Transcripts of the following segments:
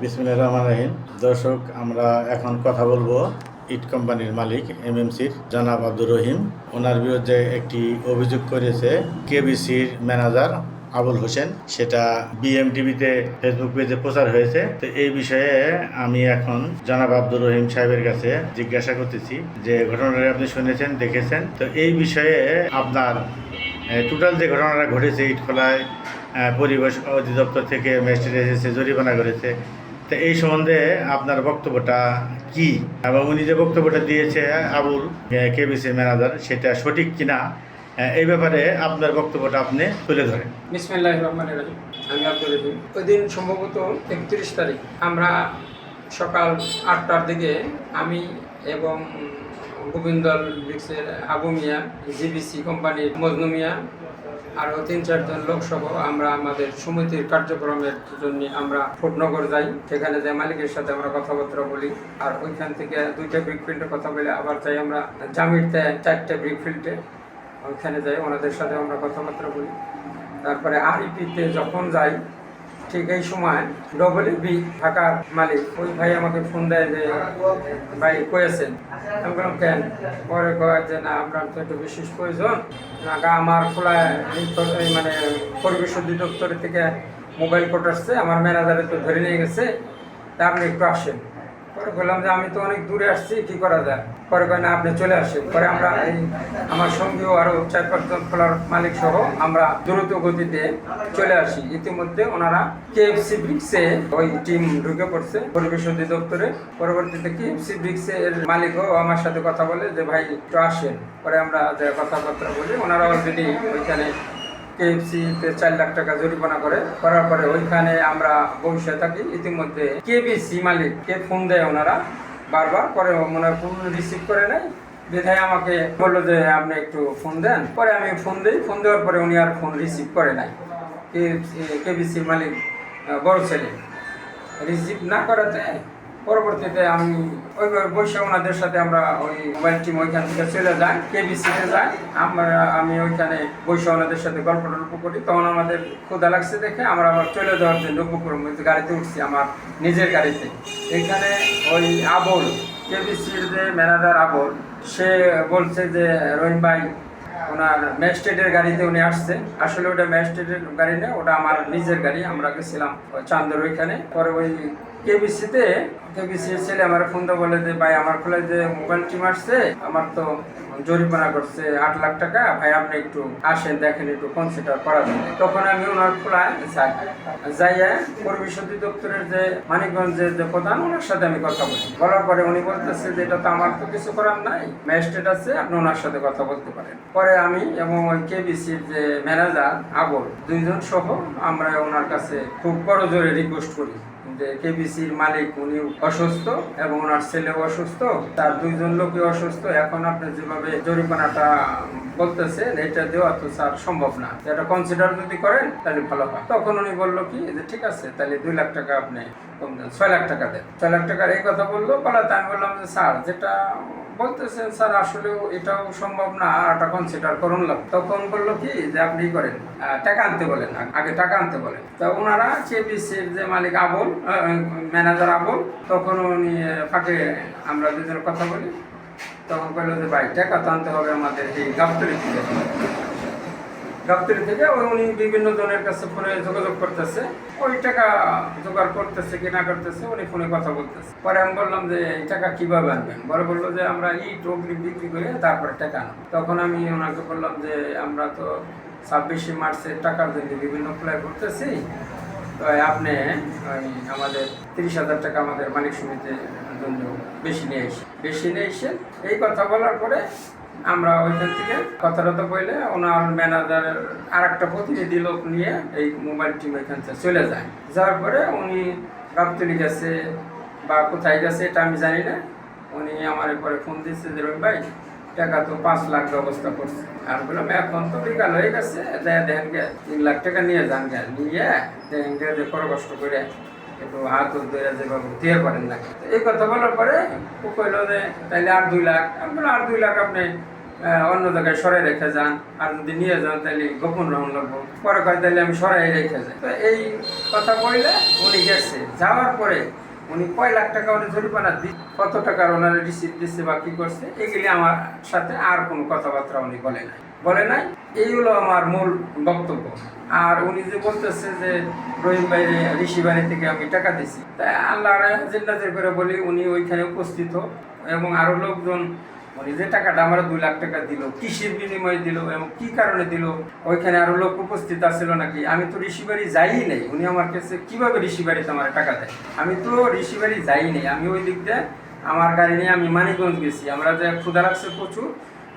বিসমিল্লাহির রহমানির রহিম। দর্শক, আমরা এখন কথা বলবো ইট কোম্পানির মালিক এমএমসির জনাব আব্দুর রহিম। ওনার বিরুদ্ধে একটি অভিযোগ করেছে কেবিসির ম্যানেজার আবুল হোসেন। সেটা বিএমটিভিতে ফেসবুক পেজে প্রচার হয়েছে। তো এই বিষয়ে আমি এখন জনাব আব্দুর রহিম সাহেবের কাছে জিজ্ঞাসা করতেছি যে ঘটনাটা আপনি শুনেছেন, দেখেছেন, তো এই বিষয়ে আপনার টোটাল যে ঘটনাটা ঘটেছে, ইটখোলায় পরিবেশ অধিদপ্তর থেকে ম্যাজিস্ট্রেট এসে জরিমানা করেছে, তো এই সম্বন্ধে আপনার বক্তব্যটা কি, এবং উনি যে বক্তব্যটা দিয়েছে আবুল কেবিসি ম্যানেজার, সেটা সঠিক কিনা, এই ব্যাপারে আপনার বক্তব্যটা আপনি তুলে ধরেন। বিসমিল্লাহির রহমানির রহিম। আমি আব্দুর রহিম। ওই দিন সম্ভবত 31 তারিখ আমরা সকাল 8টার দিকে আমি এবং গোবিন্দল ব্রিক্সের আবু মিয়া, জিবিসি কোম্পানির মজনু মিয়া, আরও 3-4 জন লোকসহ আমরা আমাদের সমিতির কার্যক্রমের জন্য আমরা ফুটনগর যাই। সেখানে যে মালিকের সাথে আমরা কথাবার্তা বলি, আর ওইখান থেকে 2টা ব্রিক ফিল্ডে কথা বলে আবার যাই আমরা জামিরতে 4টা ব্রিক ফিল্ডে, ওইখানে যাই, ওনাদের সাথে আমরা কথাবার্তা বলি। তারপরে আরইপিতে যখন যাই, ঠিক এই সময় ডবলবি ঢাকার মালিক ওই ভাই আমাকে ফোন দেয় যে ভাই কয়েছেন। আমি বললাম কেন? পরে কয় যে না, আপনার তো একটু বিশেষ প্রয়োজন, আমার খোলায় মানে পরিবেশ অধিদপ্তর থেকে মোবাইল কোড আসছে, আমার ম্যানেজারে তো ধরে নিয়ে গেছে, তা আপনি একটু আসেন। পরে বললাম যে আমি তো অনেক দূরে আসছি, কি করা যায়? পরে কয় না, আপনি চলে আসেন। পরে আমরা আমার সঙ্গেও আরও 4-5 জন খোলার মালিক সহ আমরা দ্রুত গতিতে চলে আসি। ইতিমধ্যে ওনারা কেএফসি ব্রিক্সে ওই টিম ঢুকে পড়ছে পরিবেশ অধিদপ্তরে। পরবর্তীতে কেএফসি ব্রিক্সের মালিকও আমার সাথে কথা বলে যে ভাই একটু আসেন। পরে আমরা যে কথাবার্তা বলি, ওনারা অলরেডি ওইখানে কেএফসিতে 4 লাখ টাকা জরিমানা করার পরে ওইখানে আমরা বসে থাকি। ইতিমধ্যে কেবিসি মালিককে ফোন দেয় ওনারা বারবার, পরে মনে হয় ফোন রিসিভ করে নেয়, বিধায় আমাকে বললো যে আপনি একটু ফোন দেন। পরে আমি ফোন দিই, ফোন দেওয়ার পরে উনি আর ফোন রিসিভ করে নাই। কেবিসি মালিক বড় ছেলে রিসিভ না করাতে পরবর্তীতে আমি ওই বসে ওনাদের সাথে আমরা ওই মোবাইল টিম ওইখান থেকে চলে যাই, কেবিসিতে যাই। আমি ওইখানে বসে ওনাদের সাথে গল্প করি। তখন আমাদের ক্ষুধা লাগছে দেখে আমরা আবার চলে যাওয়ার জন্য গাড়িতে উঠছি, আমার নিজের গাড়িতে। এইখানে ওই আবুল, কেবিসির যে ম্যানেজার আবুল, সে বলছে যে রহিম ভাই ওনার ম্যাজিস্ট্রেটের গাড়িতে উনি আসছে। আসলে ওটা ম্যাজিস্ট্রেটের গাড়ি না, ওটা আমার নিজের গাড়ি। আমরা গেছিলাম চান্দর ওইখানে। পরে ওই কেবিসির ছেলে আমার ফোন দিয়ে বলে যে ভাই আমার খোলায় যে মোবাইল টিম আসছে, আমার তো জরিমানা করছে 8 লাখ টাকা, ভাই আপনি একটু আসেন, দেখেন একটু কনসিডার করা যায়। তখন আমি ওনার খোলায় যাইয়া পরিবেশ অধিদপ্তরের যে মানিকগঞ্জের যে প্রধান, ওনার সাথে আমি কথা বলি। বলার পরে উনি বলতেছে যে এটা তো আমার তো কিছু করার নাই, ম্যাজিস্ট্রেট আছে, আপনি ওনার সাথে কথা বলতে পারেন। পরে আমি এবং ওই কেবিসির যে ম্যানেজার আবুল, 2 জন সহ আমরা ওনার কাছে খুব বড় জোরে রিকোয়েস্ট করি যে কেবিসির মালিক উনি অসুস্থ এবং ওনার ছেলেও অসুস্থ, তার 2 জন লোকই অসুস্থ। এখন আপনি যেভাবে জরিমানাটা বলতেছেন, এটা দেওয়া তো স্যার সম্ভব না, এটা কনসিডার যদি করেন তাহলে ভালো হয়। তখন উনি বললো কি যে ঠিক আছে, তাহলে 2 লাখ টাকা আপনি কম দেন, 6 লাখ টাকা দেন। 6 লাখ টাকার এই কথা বললো। বলাতে আমি বললাম যে স্যার যেটা বলতেছেন স্যার আসলেও এটাও সম্ভব না, এটা কনসিডার করুন লাগবে। তখন বললো কি যে আপনি করেন, টাকা আনতে বলেন, আগে টাকা আনতে বলেন। তো ওনারা কেবিসির যে মালিক আবুল, ম্যানেজার আবুল, তখন উনি ফাঁকে আমরা 2 জনের কথা বলি। তখন বললো যে ভাই টাকা তো আনতে হবে আমাদের এই গাবতলী থেকে। উনি বিভিন্ন জনের কাছে ফোনে যোগাযোগ করতেছে, ওই টাকা জোগাড় করতেছে কি না করতেছে, উনি ফোনে কথা বলতেছে। পরে আমি বললাম যে এই টাকা কিভাবে আনবেন? বললো যে আমরা ইট অগ্নি বিক্রি করে তারপরে টাকা আনবো। তখন আমি ওনাকে বললাম যে আমরা তো 26শে মার্চের টাকার জন্য বিভিন্ন অ্যাপ্লাই করতেছি, তো আপনি ওই আমাদের 30,000 টাকা আমাদের মালিক সমিতির জন্য বেশি নিয়ে এসেছেন। এই কথা বলার পরে আমরা ওইখান থেকে কথা বলে ওনার ম্যানেজারের আর একটা প্রতিনিধি লোক নিয়ে এই মোবাইল টিম এখান থেকে চলে যায়। যাওয়ার পরে উনি গাবতলী গেছে বা কোথায় গেছে এটা আমি জানি না। উনি আমার পরে ফোন দিচ্ছে যে রবি ভাই টাকা তো 5 লাখ ব্যবস্থা করছে। আর বললাম এখন তো বিকাল হয়ে গেছে, দেখেন গে 3 লাখ টাকা নিয়ে যান গে, নিয়ে দেখেন গে যে কষ্ট করে একটু হাত ধরে যেভাবে দিয়ে পারেন না। এই কথা বলার পরে ও কইলো যে তাইলে আর 2 লাখ। আমি বললাম আর 2 লাখ আপনি অন্য জায়গায় সরাই রেখে যান, আর যদি নিয়ে যান তাহলে গোপন রহন লাগবো। পরে কয় তাহলে আমি সরাই রেখে যাই। তো এই কথা বললে উনি গেছে, যাওয়ার পরে উনি কয় লাখ টাকা উনি জরিমানা কত টাকার ওনার রিসিপ্ট দিচ্ছে বা কি করছে এগুলি আমার সাথে আর কোনো কথাবার্তা উনি বলে নাই। এই হলো আমার মূল বক্তব্য। আর উনি যে বলতেছে যে রহিম ভাই ঋষি বাড়ি থেকে আমি টাকা দিছি, তাই আল্লাহ জিন্দাজের করে বলি উনি ওইখানে উপস্থিত এবং আরো লোকজন উনি যে টাকাটা আমার 2 লাখ টাকা দিল, কিসের বিনিময়ে দিল এবং কি কারণে দিল, ওইখানে আরো লোক উপস্থিত আছিল নাকি? আমি তো ঋষি বাড়ি যাই নাই। উনি আমার কাছে কিভাবে ঋষি বাড়িতে আমার টাকা দেয়? আমি তো ঋষি বাড়ি যাই নাই। আমি ওই দিক দিয়ে আমার গাড়ি নিয়ে আমি মানিকগঞ্জ গেছি। আমরা যে ক্ষুধা লাগছে প্রচুর,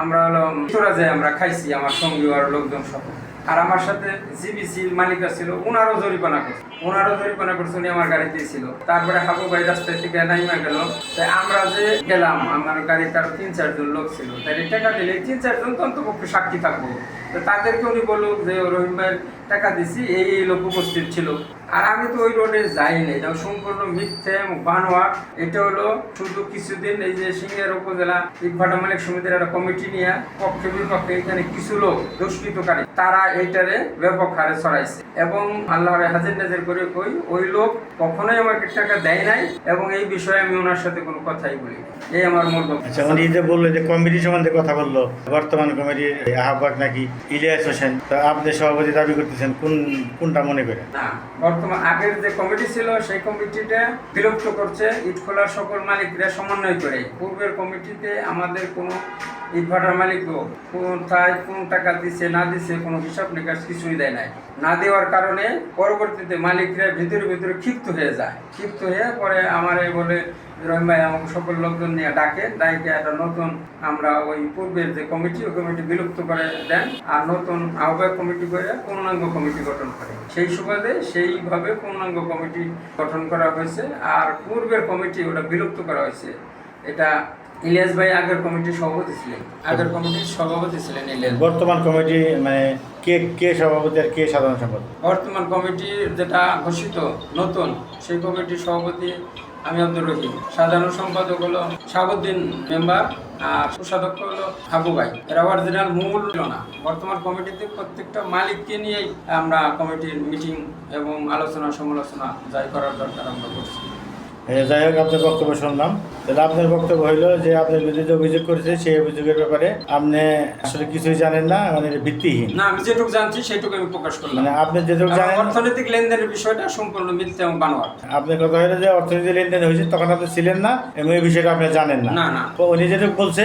আমরা হলো তোরা যে আমরা খাইছি আমার সঙ্গী আর লোকজন সহ। আর আমার সাথে জিবিসি মালিক ছিল, ওনারও জরিমানা করছে উনি আমার গাড়িতে ছিল। তারপরে হাবু ভাই রাস্তা থেকে নাইমা গেল। তাই আমরা যে গেলাম, আমার গাড়িতে আরো 3-4 জন লোক ছিল। তাই টাকা দিলে 3-4 জন তো অন্তপক্ষে সাক্ষী থাকবো। তো তাদেরকে উনি বলুক যে রহিম ভাইয়ের টাকা দিছি, এই লোক উপস্থিত ছিল। আর আমি তো ওই রোডে যাই নাই, এটা সম্পূর্ণ মিথ্যে এবং বানোয়ার। এটা হলো শুধু কিছুদিন এই যে সিংহের উপজেলা ইটভাটা মালিক সমিতির একটা কমিটি নিয়ে পক্ষে বিপক্ষে এখানে কিছু লোক দুষ্কৃতকারী তারা এইটারে ব্যাপক হারে ছড়াইছে এবং আল্লাহরে হাজির নাজির করে ওই লোক কখনোই আমাকে টাকা দেয় নাই এবং এই বিষয়ে আমি ওনার সাথে কোনো কথাই বলি। এই আমার মূল বক্তব্য। আচ্ছা, উনি যে বললো যে কমিটি সম্বন্ধে কথা বললো, বর্তমান কমিটির আহ্বায়ক নাকি ইলিয়াস হোসেন, তো আপনি সভাপতি দাবি করতেছেন, কোনটা মনে করেন? না, বর্তমান আগের যে কমিটি ছিল সেই কমিটিটা বিলুপ্ত করছে ইট খোলার সকল মালিকরা সমন্বয় করে। পূর্বের কমিটিতে আমাদের কোনো ইটভাটার মালিকও কোথায় কোন টাকা দিছে না দিছে কোনো হিসাব নিকাশ কিছুই দেয় নাই। না দেওয়ার কারণে পরবর্তীতে মালিকরা ভিতরে ক্ষিপ্ত হয়ে পরে আমারে বলে রহিম ভাই আমাকে সকল লোকজন নিয়ে ডাকে একটা নতুন আমরা ওই পূর্বের যে কমিটি ওই কমিটি বিলুপ্ত করে দেন আর নতুন আহ্বায়ক কমিটি করে পূর্ণাঙ্গ কমিটি গঠন করে। সেই সুবাদে সেইভাবে পূর্ণাঙ্গ কমিটি গঠন করা হয়েছে। আর পূর্বের কমিটি ওটা বিলুপ্ত করা হয়েছে। এটা ইলিয়াস ভাই আগের কমিটির সভাপতি ছিলেন ইলিয়াস। বর্তমান কমিটি মানে কে সভাপতি আর কে সাধারণ সম্পাদক? বর্তমান কমিটি যেটা ঘোষিত নতুন, সেই কমিটির সভাপতি আমি আব্দুর রহিম, সাধারণ সম্পাদক হলো শাহাবুদ্দিন মেম্বার, আর কোষাধ্যক্ষ হলো হাবু ভাই। এরা অরিজিনাল মূল না। বর্তমান কমিটিতে প্রত্যেকটা মালিককে নিয়েই আমরা কমিটির মিটিং এবং আলোচনা সমালোচনা যাই করার দরকার আমরা করছি। যাই হোক, আপনার বক্তব্য শুনলাম। তাহলে আপনার বক্তব্য হইলো যে আপনার বিরুদ্ধে অভিযোগ করেছে, সেই অভিযোগের ব্যাপারে আপনি আসলে কিছুই জানেন না, মানে ভিত্তিহীন। না, আমি যেটুকু জানছি সেটুকু আমি প্রকাশ করলাম। মানে আপনি যেটুকু জানেন অর্থনৈতিক লেনদেনের বিষয়টা সম্পূর্ণ মিথ্যা এবং বানোয়ার। আপনার কথা হলো যে অর্থনৈতিক লেনদেন হয়েছে, তখন আপনি ছিলেন না এবং এই বিষয়টা আপনি জানেন না। না, তো উনি যেটুকু বলছে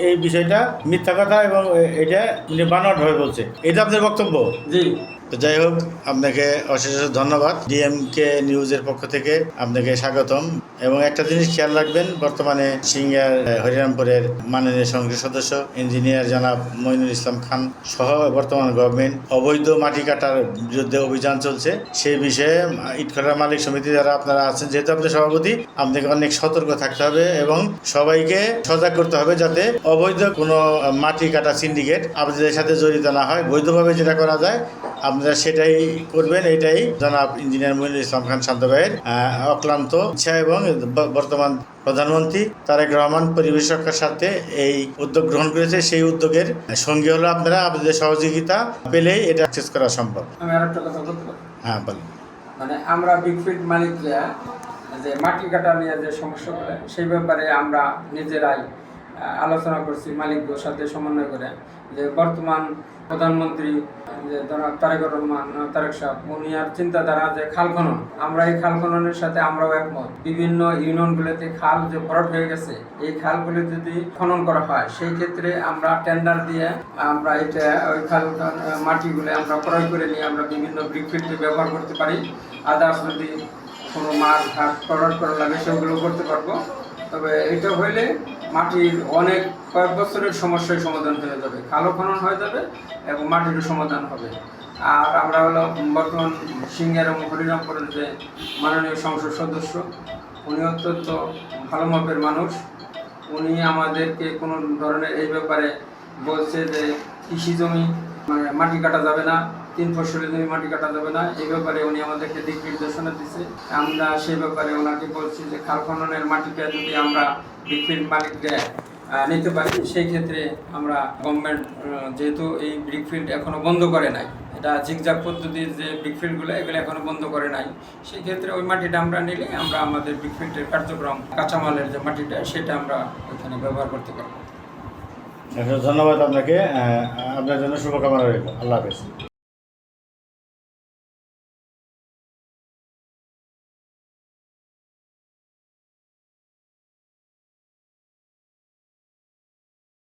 এই বিষয়টা মিথ্যা কথা এবং এটা উনি বানোয়ার ভাবে বলছে, এটা আপনার বক্তব্য? জি। তো যাই হোক, আপনাকে অশেষ ধন্যবাদ। ডিএমকে নিউজের পক্ষ থেকে আপনাকে স্বাগতম। এবং একটা জিনিস খেয়াল রাখবেন, বর্তমানে সিঙ্গার হরিরামপুরের মাননীয় সংসদ সদস্য ইঞ্জিনিয়ার জনাব মইনুল ইসলাম খান সহ বর্তমান গভর্নমেন্ট অবৈধ মাটি কাটার বিরুদ্ধে অভিযান চলছে। সেই বিষয়ে ইটখোলার মালিক সমিতি যারা আপনারা আছেন, যেহেতু আপনি সভাপতি, আপনাকে অনেক সতর্ক থাকতে হবে এবং সবাইকে সজাগ করতে হবে যাতে অবৈধ কোনো মাটি কাটা সিন্ডিকেট আপনাদের সাথে জড়িত না হয়। বৈধভাবে যেটা করা যায় আপনারা সেটাই করবেন। এটাই জনাব ইঞ্জিনিয়ার মইনুল ইসলাম খান শান্ত ভাইয়ের অক্লান্ত ইচ্ছা এবং বর্তমান প্রধানমন্ত্রী তারেক রহমান পরিবেশ রক্ষার সাথে এই উদ্যোগ গ্রহণ করেছে। সেই উদ্যোগের সঙ্গে হলো আপনারা আপনাদের সহযোগিতা পেলেই এটা অ্যাক্সেস করা সম্ভব। আমি আরেকটা কথা বলতে পারি? হ্যাঁ, বলুন। মানে আমরা বিগফিল্ড মালিকরা যে মাটি কাটা নিয়ে যে সমস্যা করে সেই ব্যাপারে আমরা নিজেরাই আলোচনা করছি মালিকদের সাথে সমন্বয় করে, যে বর্তমান প্রধানমন্ত্রী যে তারেক সাহেব উনি আর চিন্তাধারা যে খাল খনন, আমরা এই খাল খননের সাথে আমরাও একমত। বিভিন্ন ইউনিয়নগুলোতে খাল যে ভরাট হয়ে গেছে, এই খালগুলো যদি খনন করা হয় সেই ক্ষেত্রে আমরা টেন্ডার দিয়ে আমরা এটা ওই খাল মাটিগুলো আমরা ক্রয় করে নিয়ে আমরা বিভিন্ন ব্রিকফিল্ডে ব্যবহার করতে পারি। আদার্স যদি কোনো মাছ ঘাট প্রোডাক্ট করা লাগে সেগুলো করতে পারবো। তবে এটা হইলে মাটির অনেক কয়েক বছরের সমস্যার সমাধান হয়ে যাবে, খালও খনন হয়ে যাবে এবং মাটিরও সমাধান হবে। আর আমরা হলো বর্তমান সিংহের এবং হরিরামপুরের যে মাননীয় সংসদ সদস্য, উনি অত্যন্ত ভালো মাপের মানুষ। উনি আমাদেরকে কোনো ধরনের এই ব্যাপারে বলছে যে কৃষি জমি মানে মাটি কাটা যাবে না, 3 ফসলের জমি মাটি কাটা যাবে না, এই ব্যাপারে উনি আমাদেরকে দিক নির্দেশনা দিচ্ছে। আমরা সেই ব্যাপারে ওনাকে বলছি যে খাল খননের মাটিটা যদি আমরা বিক্রির মালিকদের নিতে পারি। সেই ক্ষেত্রে আমরা গভর্নমেন্ট যেহেতু এই ব্রিকফিল্ড এখনও বন্ধ করে নাই, এটা জিগজাগ পদ্ধতির যে ব্রিকফিল্ডগুলো এগুলো এখনও বন্ধ করে নাই, সেই ক্ষেত্রে ওই মাটিটা আমরা নিলে আমরা আমাদের ব্রিকফিল্ডের কার্যক্রম কাঁচামালের যে মাটিটা সেটা আমরা ওইখানে ব্যবহার করতে পারবো। ধন্যবাদ আপনাকে, আপনার জন্য শুভকামনা রইল। আল্লাহ হাফেজ।